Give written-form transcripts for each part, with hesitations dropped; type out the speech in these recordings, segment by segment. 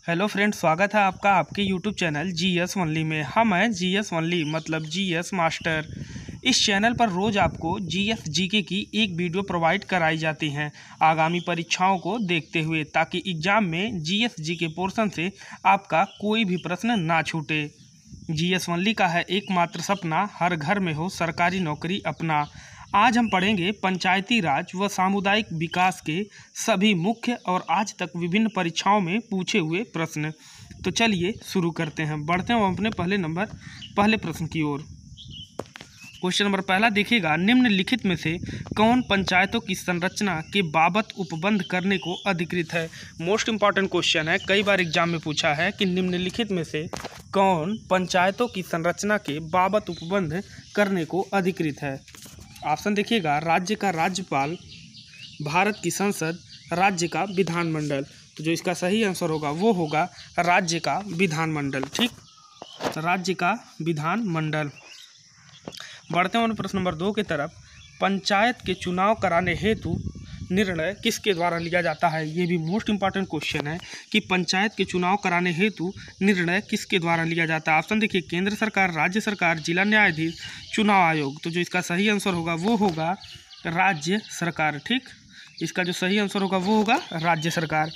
Hello friends, स्वागत है आपका आपके यूट्यूब चैनल जीएस ओनली में। हम हैं जीएस ओनली मतलब जीएस मास्टर। इस चैनल पर रोज़ आपको जीएस जीके की एक वीडियो प्रोवाइड कराई जाती हैं आगामी परीक्षाओं को देखते हुए, ताकि एग्ज़ाम में जीएस जीके पोर्शन से आपका कोई भी प्रश्न ना छूटे। जीएस ओनली का है एकमात्र सपना, हर घर में हो सरकारी नौकरी अपना। आज हम पढ़ेंगे पंचायती राज व सामुदायिक विकास के सभी मुख्य और आज तक विभिन्न परीक्षाओं में पूछे हुए प्रश्न। तो चलिए शुरू करते हैं, बढ़ते हैं अपने पहले प्रश्न की ओर। क्वेश्चन नंबर पहला देखिएगा, निम्नलिखित में से कौन पंचायतों की संरचना के बाबत उपबंध करने को अधिकृत है। मोस्ट इंपॉर्टेंट क्वेश्चन है, कई बार एग्जाम में पूछा है कि निम्नलिखित में से कौन पंचायतों की संरचना के बाबत उपबंध करने को अधिकृत है। ऑप्शन देखिएगा, राज्य का राज्यपाल, भारत की संसद, राज्य का विधानमंडल। तो जो इसका सही आंसर होगा वो होगा राज्य का विधानमंडल। ठीक, राज्य का विधानमंडल। बढ़ते हैं प्रश्न नंबर 2 की तरफ। पंचायत के चुनाव कराने हेतु निर्णय किसके द्वारा लिया जाता है। ये भी मोस्ट इंपॉर्टेंट क्वेश्चन है कि पंचायत के चुनाव कराने हेतु निर्णय किसके द्वारा लिया जाता है। ऑप्शन देखिए, केंद्र सरकार, राज्य सरकार, जिला न्यायाधीश, चुनाव आयोग। तो जो इसका सही आंसर होगा वो होगा राज्य सरकार। ठीक, इसका जो सही आंसर होगा वो होगा राज्य सरकार।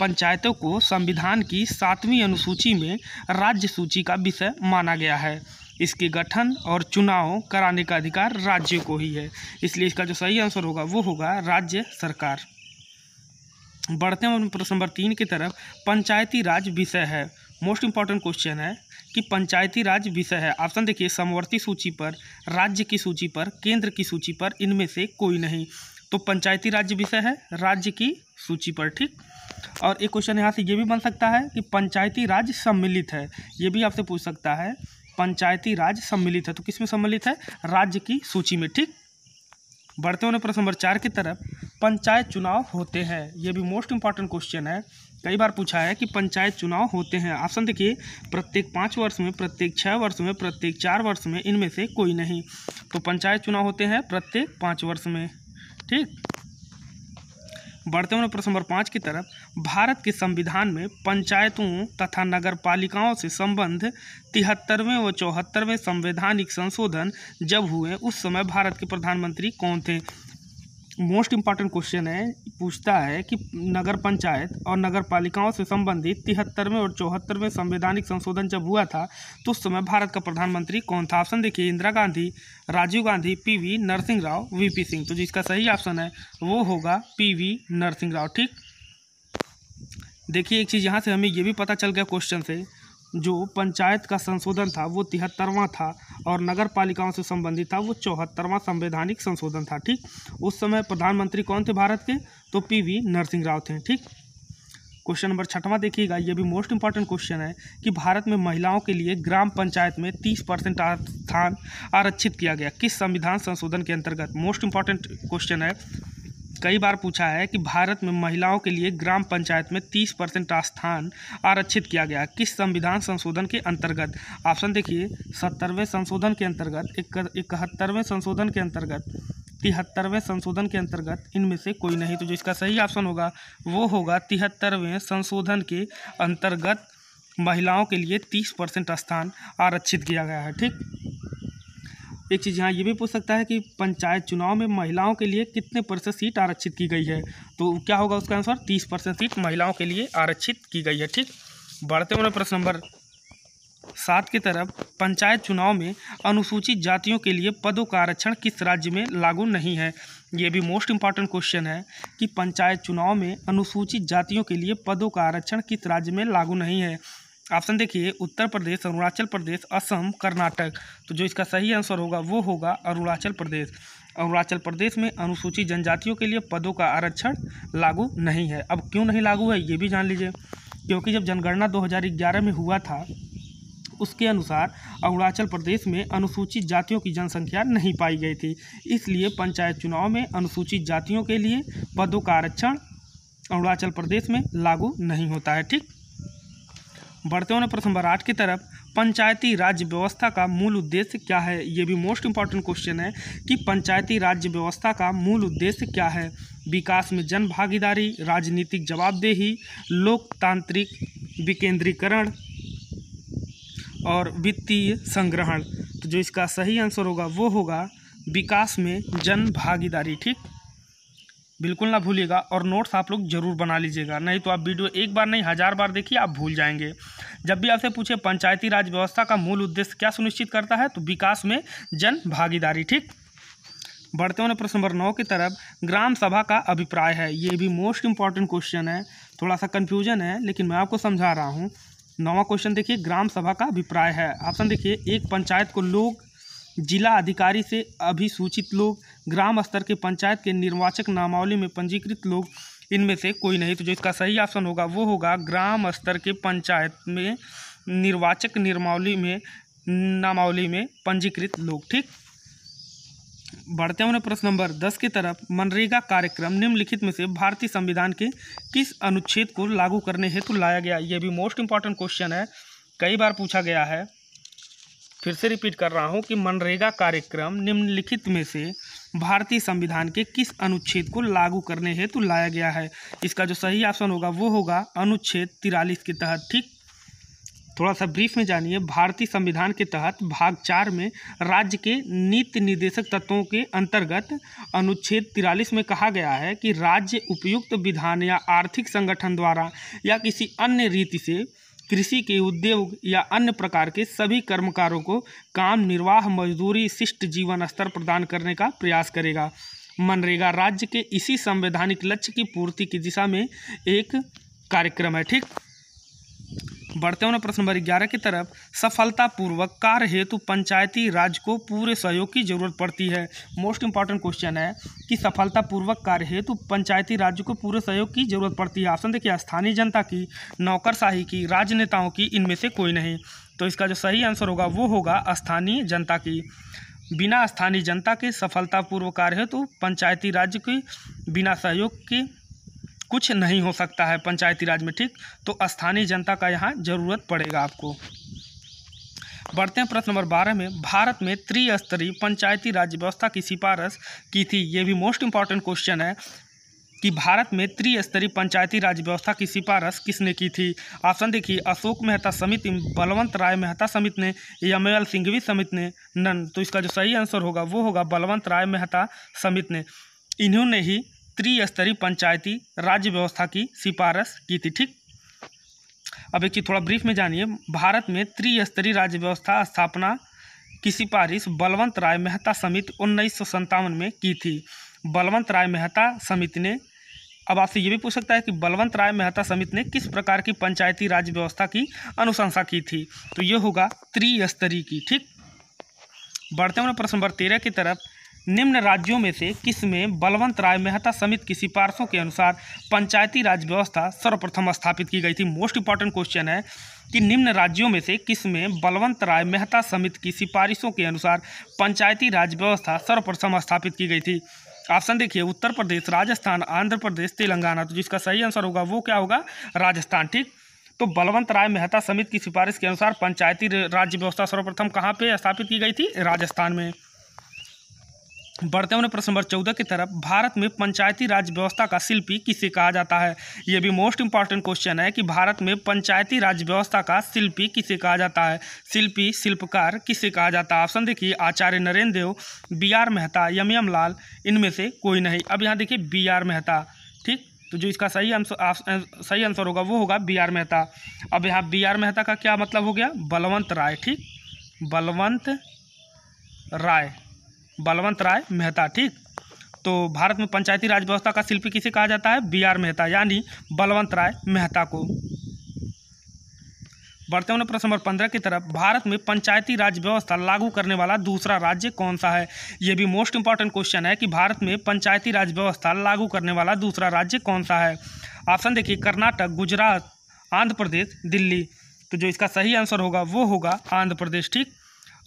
पंचायतों को संविधान की 7वीं अनुसूची में राज्य सूची का विषय माना गया है। इसके गठन और चुनाव कराने का अधिकार राज्य को ही है, इसलिए इसका जो सही आंसर होगा वो होगा राज्य सरकार। बढ़ते हैं प्रश्न नंबर 3 की तरफ। पंचायती राज विषय है, मोस्ट इंपॉर्टेंट क्वेश्चन है कि पंचायती राज विषय है। ऑप्शन देखिए, समवर्ती सूची पर, राज्य की सूची पर, केंद्र की सूची पर, इनमें से कोई नहीं। तो पंचायती राज विषय है राज्य की सूची पर। ठीक, और एक क्वेश्चन यहाँ से ये भी बन सकता है कि पंचायती राज सम्मिलित है, ये भी आपसे पूछ सकता है। पंचायती राज सम्मिलित है तो किसमें सम्मिलित है, राज्य की सूची में। ठीक, बढ़ते हुए प्रश्न नंबर 4 की तरफ। पंचायत चुनाव होते हैं, ये भी मोस्ट इंपॉर्टेंट क्वेश्चन है, कई बार पूछा है कि पंचायत चुनाव होते हैं। ऑप्शन देखिए, प्रत्येक 5 वर्ष में, प्रत्येक 6 वर्ष में, प्रत्येक 4 वर्ष में, इनमें से कोई नहीं। तो पंचायत चुनाव होते हैं प्रत्येक 5 वर्ष में। ठीक, बढ़ते हुए प्रश्न नंबर 5 की तरफ। भारत के संविधान में पंचायतों तथा नगर पालिकाओं से संबंध 73वें व 74वें संवैधानिक संशोधन जब हुए उस समय भारत के प्रधानमंत्री कौन थे। मोस्ट इंपॉर्टेंट क्वेश्चन है, पूछता है कि नगर पंचायत और नगर पालिकाओं से संबंधित 73वें और 74वें संवैधानिक संशोधन जब हुआ था तो उस समय भारत का प्रधानमंत्री कौन था। ऑप्शन देखिए, इंदिरा गांधी, राजीव गांधी, पीवी नरसिंह राव, वीपी सिंह। तो जिसका सही ऑप्शन है वो होगा पीवी नरसिंह राव। ठीक, देखिए एक चीज़ यहाँ से हमें ये भी पता चल गया क्वेश्चन से, जो पंचायत का संशोधन था वो 73वां था और नगर पालिकाओं से संबंधित था वो 74वां संवैधानिक संशोधन था। ठीक, उस समय प्रधानमंत्री कौन थे भारत के, तो पीवी नरसिंह राव थे। ठीक, क्वेश्चन नंबर 6वां देखिएगा, ये भी मोस्ट इंपॉर्टेंट क्वेश्चन है कि भारत में महिलाओं के लिए ग्राम पंचायत में 30% स्थान आरक्षित किया गया, किस संविधान संशोधन के अंतर्गत। मोस्ट इंपॉर्टेंट क्वेश्चन है, कई बार पूछा है कि भारत में महिलाओं के लिए ग्राम पंचायत में 30% स्थान आरक्षित किया गया, किस संविधान संशोधन के अंतर्गत। ऑप्शन देखिए, 70वें संशोधन के अंतर्गत, 71वें संशोधन के अंतर्गत, 73वें संशोधन के अंतर्गत, इनमें से कोई नहीं। तो जो इसका सही ऑप्शन होगा वो होगा 73वें संशोधन के अंतर्गत महिलाओं के लिए 30% स्थान आरक्षित किया गया है। ठीक, एक चीज़ यहाँ ये भी पूछ सकता है कि पंचायत चुनाव में महिलाओं के लिए कितने % सीट आरक्षित की गई है, तो क्या होगा उसका आंसर, 30% सीट महिलाओं के लिए आरक्षित की गई है। ठीक, बढ़ते हुए प्रश्न नंबर 7 की तरफ। पंचायत चुनाव में अनुसूचित जातियों के लिए पदों का आरक्षण किस राज्य में लागू नहीं है। ये भी मोस्ट इंपॉर्टेंट क्वेश्चन है कि पंचायत चुनाव में अनुसूचित जातियों के लिए पदों का आरक्षण किस राज्य में लागू नहीं है। ऑप्शन देखिए, उत्तर प्रदेश, अरुणाचल प्रदेश, असम, कर्नाटक। तो जो इसका सही आंसर होगा वो होगा अरुणाचल प्रदेश। अरुणाचल प्रदेश में अनुसूचित जनजातियों के लिए पदों का आरक्षण लागू नहीं है। अब क्यों नहीं लागू है ये भी जान लीजिए, क्योंकि जब जनगणना 2011 में हुआ था उसके अनुसार अरुणाचल प्रदेश में अनुसूचित जातियों की जनसंख्या नहीं पाई गई थी, इसलिए पंचायत चुनाव में अनुसूचित जातियों के लिए पदों का आरक्षण अरुणाचल प्रदेश में लागू नहीं होता है। ठीक, बढ़ते हुए प्रश्न नंबर 8 की तरफ। पंचायती राज्य व्यवस्था का मूल उद्देश्य क्या है। ये भी मोस्ट इंपॉर्टेंट क्वेश्चन है कि पंचायती राज्य व्यवस्था का मूल उद्देश्य क्या है। विकास में जन भागीदारी, राजनीतिक जवाबदेही, लोकतांत्रिक विकेंद्रीकरण और वित्तीय संग्रहण। तो जो इसका सही आंसर होगा वो होगा विकास में जन भागीदारी। ठीक, बिल्कुल ना भूलिएगा और नोट्स आप लोग जरूर बना लीजिएगा, नहीं तो आप वीडियो एक बार नहीं 1000 बार देखिए, आप भूल जाएंगे। जब भी आपसे पूछे पंचायती राज व्यवस्था का मूल उद्देश्य क्या सुनिश्चित करता है, तो विकास में जन भागीदारी। ठीक, बढ़ते हुए प्रश्न नंबर 9 की तरफ, ग्राम सभा का अभिप्राय है। ये भी मोस्ट इंपॉर्टेंट क्वेश्चन है, थोड़ा सा कन्फ्यूजन है लेकिन मैं आपको समझा रहा हूँ। 9वां क्वेश्चन देखिए, ग्राम सभा का अभिप्राय है। ऑप्शन देखिए, एक पंचायत को लोग, जिला अधिकारी से अभिसूचित लोग, ग्राम स्तर के पंचायत के निर्वाचक नामावली में पंजीकृत लोग, इनमें से कोई नहीं। तो जो इसका सही ऑप्शन होगा वो होगा ग्राम स्तर के पंचायत में निर्वाचक नामावली में पंजीकृत लोग। ठीक, बढ़ते हुए प्रश्न नंबर 10 की तरफ, मनरेगा कार्यक्रम निम्नलिखित में से भारतीय संविधान के किस अनुच्छेद को लागू करने हेतु लाया गया। यह भी मोस्ट इंपॉर्टेंट क्वेश्चन है, कई बार पूछा गया है। फिर से रिपीट कर रहा हूं कि मनरेगा कार्यक्रम निम्नलिखित में से भारतीय संविधान के किस अनुच्छेद को लागू करने हेतु लाया गया है। इसका जो सही ऑप्शन होगा वो होगा अनुच्छेद 43 के तहत। ठीक, थोड़ा सा ब्रीफ में जानिए। भारतीय संविधान के तहत भाग 4 में राज्य के नीति निर्देशक तत्वों के अंतर्गत अनुच्छेद 43 में कहा गया है कि राज्य उपयुक्त विधान या आर्थिक संगठन द्वारा या किसी अन्य रीति से कृषि के उद्योग या अन्य प्रकार के सभी कर्मकारों को काम निर्वाह मजदूरी शिष्ट जीवन स्तर प्रदान करने का प्रयास करेगा। मनरेगा राज्य के इसी संवैधानिक लक्ष्य की पूर्ति की दिशा में एक कार्यक्रम है। ठीक, बढ़ते हुए प्रश्न नंबर 11 की तरफ, सफलतापूर्वक कार्य हेतु पंचायती राज को पूरे सहयोग की जरूरत पड़ती है। मोस्ट इंपॉर्टेंट क्वेश्चन है कि सफलतापूर्वक कार्य हेतु पंचायती राज को पूरे सहयोग की जरूरत पड़ती है। ऑप्शन देखिए, स्थानीय जनता की, नौकरशाही की, राजनेताओं की, इनमें से कोई नहीं। तो इसका जो सही आंसर होगा वो होगा स्थानीय जनता की। बिना स्थानीय जनता के सफलतापूर्वक कार्य हेतु पंचायती राज के बिना सहयोग के कुछ नहीं हो सकता है पंचायती राज में। ठीक, तो स्थानीय जनता का यहाँ जरूरत पड़ेगा आपको। बढ़ते हैं प्रश्न नंबर 12 में, भारत में त्रिस्तरीय पंचायती राज व्यवस्था की सिफारिश की थी। ये भी मोस्ट इंपॉर्टेंट क्वेश्चन है कि भारत में त्रिस्तरीय पंचायती राज व्यवस्था की सिफारिश किसने की थी। ऑप्शन देखिए, अशोक मेहता समिति, बलवंत राय मेहता समिति ने, यमल सिंघवी समिति ने, नन। तो इसका जो सही आंसर होगा वो होगा बलवंत राय मेहता समिति ने। इन्होंने ही त्रिस्तरीय पंचायती राज्य व्यवस्था की सिफारिश की थी। ठीक, अब एक चीज थोड़ा ब्रीफ में जानिए। भारत में त्रिस्तरीय राज्य व्यवस्था स्थापना की सिफारिश बलवंत राय मेहता समिति 1957 में की थी। बलवंत राय मेहता समिति ने, अब आपसे ये भी पूछ सकता है कि बलवंत राय मेहता समिति ने किस प्रकार की पंचायती राज व्यवस्था की अनुशंसा की थी। तो ये होगा त्रिस्तरीय की। ठीक, बढ़ते हुए प्रश्न नंबर 13 की तरफ, निम्न राज्यों में से किसमें बलवंत राय मेहता समिति की सिफारिशों के अनुसार पंचायती राज व्यवस्था सर्वप्रथम स्थापित की गई थी। मोस्ट इंपॉर्टेंट क्वेश्चन है कि निम्न राज्यों में से किसमें बलवंत राय मेहता समिति की सिफारिशों के अनुसार पंचायती राज व्यवस्था सर्वप्रथम स्थापित की गई थी। ऑप्शन देखिए, उत्तर प्रदेश, राजस्थान, आंध्र प्रदेश, तेलंगाना। तो जिसका सही आंसर होगा वो क्या होगा, राजस्थान। ठीक, तो बलवंत राय मेहता समिति की सिफारिश के अनुसार पंचायती राज व्यवस्था सर्वप्रथम कहाँ पे स्थापित की गई थी, राजस्थान में। बढ़ते हुए प्रश्न नंबर 14 की तरफ, भारत में पंचायती राज व्यवस्था का शिल्पी किसे कहा जाता है। यह भी मोस्ट इंपॉर्टेंट क्वेश्चन है कि भारत में पंचायती राज व्यवस्था का शिल्पी किसे कहा जाता है। शिल्पी, शिल्पकार किसे कहा जाता है। ऑप्शन देखिए, आचार्य नरेंद्र देव, BR मेहता, यम लाल, इनमें से कोई नहीं। अब यहाँ देखिए BR मेहता। ठीक, तो जो इसका सही आंसर होगा वो होगा BR मेहता। अब यहाँ BR मेहता का क्या मतलब हो गया, बलवंत राय। ठीक, बलवंत राय मेहता। ठीक, तो भारत में पंचायती राज व्यवस्था का शिल्पी किसे कहा जाता है, BR मेहता, यानी बलवंत राय मेहता को। बढ़ते हुए प्रश्न नंबर 15 की तरफ, भारत में पंचायती राज व्यवस्था लागू करने वाला दूसरा राज्य कौन सा है। यह भी मोस्ट इंपॉर्टेंट क्वेश्चन है कि भारत में पंचायती राज व्यवस्था लागू करने वाला दूसरा राज्य कौन सा है। ऑप्शन देखिए, कर्नाटक, गुजरात, आंध्र प्रदेश, दिल्ली। तो जो इसका सही आंसर होगा वो होगा आंध्र प्रदेश। ठीक,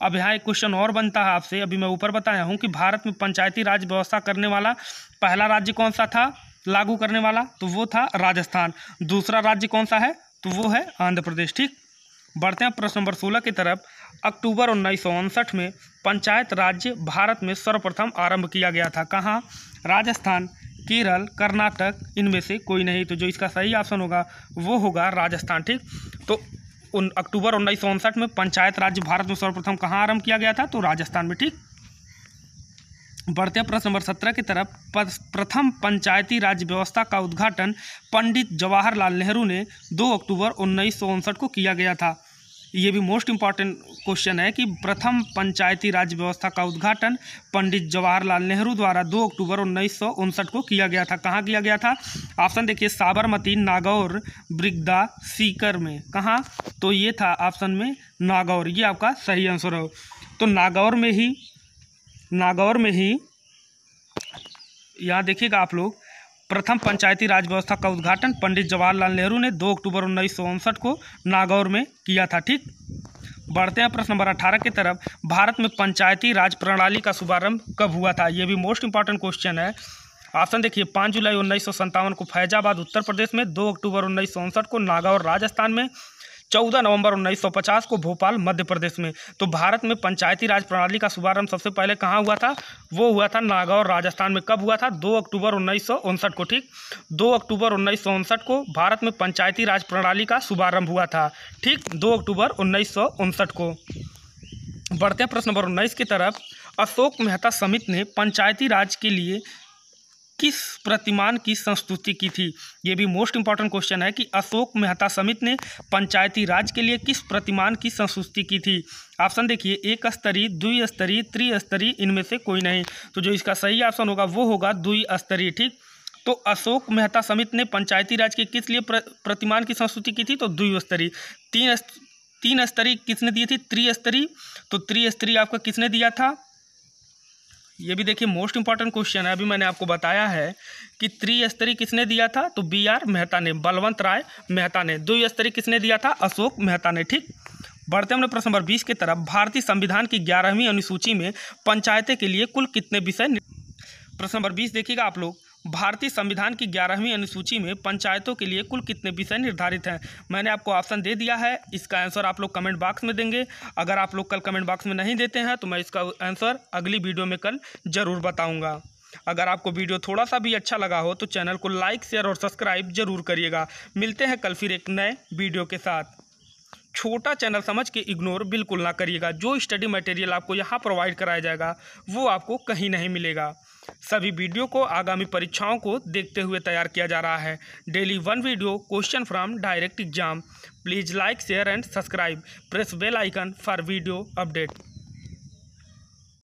अब यहाँ एक क्वेश्चन और बनता है आपसे, अभी मैं ऊपर बताया हूँ कि भारत में पंचायती राज व्यवस्था करने वाला पहला राज्य कौन सा था लागू करने वाला, तो वो था राजस्थान। दूसरा राज्य कौन सा है, तो वो है आंध्र प्रदेश। ठीक, बढ़ते हैं प्रश्न नंबर 16 की तरफ। अक्टूबर 1959 में पंचायत राज्य भारत में सर्वप्रथम आरंभ किया गया था। कहाँ, राजस्थान। केरल, कर्नाटक, इनमें से कोई नहीं। तो जो इसका सही ऑप्शन होगा वो होगा राजस्थान। ठीक, तो अक्टूबर 1959 में पंचायत राज्य भारत में सर्वप्रथम कहाँ आरंभ किया गया था? तो राजस्थान में। ठीक, बढ़ते हैं प्रश्न नंबर 17 की तरफ। प्रथम पंचायती राज व्यवस्था का उद्घाटन पंडित जवाहरलाल नेहरू ने 2 अक्टूबर 1959 को किया गया था। ये भी मोस्ट इम्पॉर्टेंट क्वेश्चन है कि प्रथम पंचायती राज व्यवस्था का उद्घाटन पंडित जवाहरलाल नेहरू द्वारा 2 अक्टूबर 1959 को किया गया था। कहाँ किया गया था? ऑप्शन देखिए, साबरमती, नागौर, ब्रिगदा, सीकर में। कहाँ? तो ये था ऑप्शन में नागौर। ये आपका सही आंसर हो। तो नागौर में ही यहाँ देखिएगा आप लोग, प्रथम पंचायती राज व्यवस्था का उद्घाटन पंडित जवाहरलाल नेहरू ने 2 अक्टूबर 1959 को नागौर में किया था। ठीक, बढ़ते हैं प्रश्न नंबर 18 की तरफ। भारत में पंचायती राज प्रणाली का शुभारंभ कब हुआ था? यह भी मोस्ट इंपॉर्टेंट क्वेश्चन है। ऑप्शन देखिए, 5 जुलाई 1957 को फैजाबाद उत्तर प्रदेश में, 2 अक्टूबर 1959 को नागौर राजस्थान में, 14 नवंबर 1950 को भोपाल मध्य प्रदेश में। तो भारत में पंचायती राज प्रणाली का शुभारंभ सबसे पहले कहाँ हुआ था? वो हुआ था नागौर राजस्थान में। कब हुआ था? 2 अक्टूबर 1959 को। ठीक, 2 अक्टूबर 1959 को भारत में पंचायती राज प्रणाली का शुभारंभ हुआ था। ठीक, 2 अक्टूबर 1959 को। बढ़ते हैं प्रश्न नंबर 19 की तरफ। अशोक मेहता समिति ने पंचायती राज के लिए किस प्रतिमान की संस्तुति की थी? ये भी मोस्ट इंपॉर्टेंट क्वेश्चन है कि अशोक मेहता समिति ने पंचायती राज के लिए किस प्रतिमान की संस्तुति की थी? ऑप्शन देखिए, एक स्तरीय, द्विस्तरीय, त्रिस्तरीय, इनमें से कोई नहीं। तो जो इसका सही ऑप्शन होगा वो होगा द्विस्तरीय। ठीक, तो अशोक मेहता समिति ने पंचायती राज के किस लिए प्रतिमान की संस्तुति की थी? तो द्विस्तरीय। तीन स्तरीय किसने दी थी? त्रिस्तरीय। तो त्रिस्तरीय आपका किसने दिया था? ये भी देखिए मोस्ट इंपॉर्टेंट क्वेश्चन है। अभी मैंने आपको बताया है कि त्रिस्तरीय किसने दिया था? तो BR मेहता ने, बलवंत राय मेहता ने। द्विस्तरीय किसने दिया था? अशोक मेहता ने। ठीक, बढ़ते हमने प्रश्न नंबर 20 की तरफ। भारतीय संविधान की 11वीं अनुसूची में पंचायतें के लिए कुल कितने विषय? प्रश्न नंबर 20 देखिएगा आप लोग। भारतीय संविधान की 11वीं अनुसूची में पंचायतों के लिए कुल कितने विषय निर्धारित हैं? मैंने आपको ऑप्शन दे दिया है, इसका आंसर आप लोग कमेंट बॉक्स में देंगे। अगर आप लोग कल कमेंट बॉक्स में नहीं देते हैं तो मैं इसका आंसर अगली वीडियो में कल ज़रूर बताऊंगा। अगर आपको वीडियो थोड़ा सा भी अच्छा लगा हो तो चैनल को लाइक, शेयर और सब्सक्राइब जरूर करिएगा। मिलते हैं कल फिर एक नए वीडियो के साथ। छोटा चैनल समझ के इग्नोर बिल्कुल ना करिएगा। जो स्टडी मटेरियल आपको यहाँ प्रोवाइड कराया जाएगा वो आपको कहीं नहीं मिलेगा। सभी वीडियो को आगामी परीक्षाओं को देखते हुए तैयार किया जा रहा है। Daily 1 video question from direct exam. Please like, share and subscribe. Press bell icon for video update.